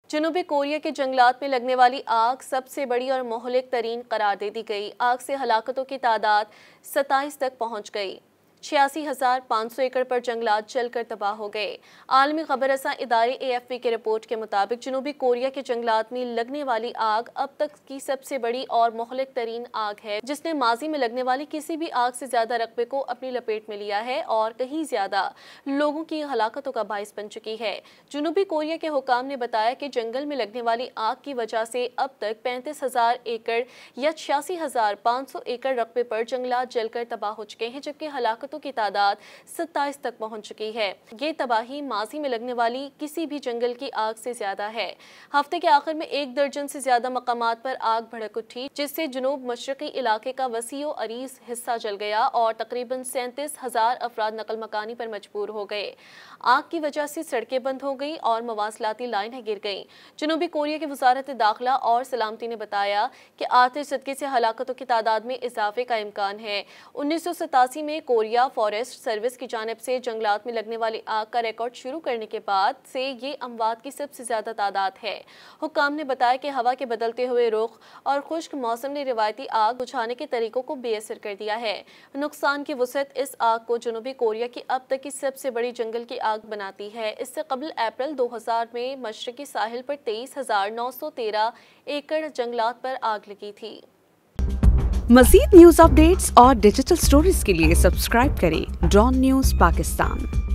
जनूबी कोरिया के जंगलात में लगने वाली आग सबसे बड़ी और मोहलिक तरीन करार दे दी गई। आग से हलाकतों की तादाद 27 तक पहुंच गई। 86,500 एकड़ पर जंगलात जलकर तबाह हो गए। आलमी खबररसां इदारे AFP की रिपोर्ट के मुताबिक जनूबी कोरिया के जंगलात में लगने वाली आग अब तक की सबसे बड़ी और मोहलिक तरीन आग है, जिसने माजी में लगने वाली किसी भी आग से ज्यादा रकबे को अपनी लपेट में लिया है और कहीं ज्यादा लोगों की हलाकतों का बाइस बन चुकी है। जनूबी कोरिया के हुकाम ने बताया कि जंगल में लगने वाली आग की वजह से अब तक 35,000 एकड़ या 86,500 एकड़ रकबे पर जंगलात जलकर तबाह हो चुके हैं, जबकि हलाकत की तादाद 27 तक पहुंच चुकी है। ये तबाही माजी में लगने वाली किसी भी जंगल की आग से ज्यादा है। हफ्ते के आखिर में 1 दर्जन से ज्यादा मकामात पर आग भड़क उठी, जिससे जनूब मशरकी इलाके का वसीओ अरीज हिस्सा जल गया और तकरीबन 37,000 अफराद नकल मकानी पर मजबूर हो गए। आग की वजह से सड़कें बंद हो गई और मवासलाती लाइनें गिर गईं। जनूबी कोरिया की वजारत दाखिला और सलामती ने बताया कि आतिश ज़दगी से हलाकतों की तादाद में इजाफे का इम्कान है। 1987 में कोरिया फॉरेस्ट सर्विस की जानिब से जंगलात में लगने वाली आग का रिकॉर्ड शुरू करने के बाद से ये अमवात की सबसे ज्यादा तादाद है। हुक्काम ने बताया कि हवा के बदलते हुए रुख और खुश्क मौसम ने रिवायती आग बुझाने के तरीकों को बेअसर कर दिया है। नुकसान की वसअत इस आग को जनूबी कोरिया की अब तक की सबसे बड़ी जंगल की आग बनाती है। इससे कबल अप्रैल 2000 में मशरकी साहिल पर 23,913 एकड़ जंगलात पर आग लगी थी। मज़ीद न्यूज़ अपडेट्स और डिजिटल स्टोरीज के लिए सब्सक्राइब करें डॉन न्यूज़ पाकिस्तान।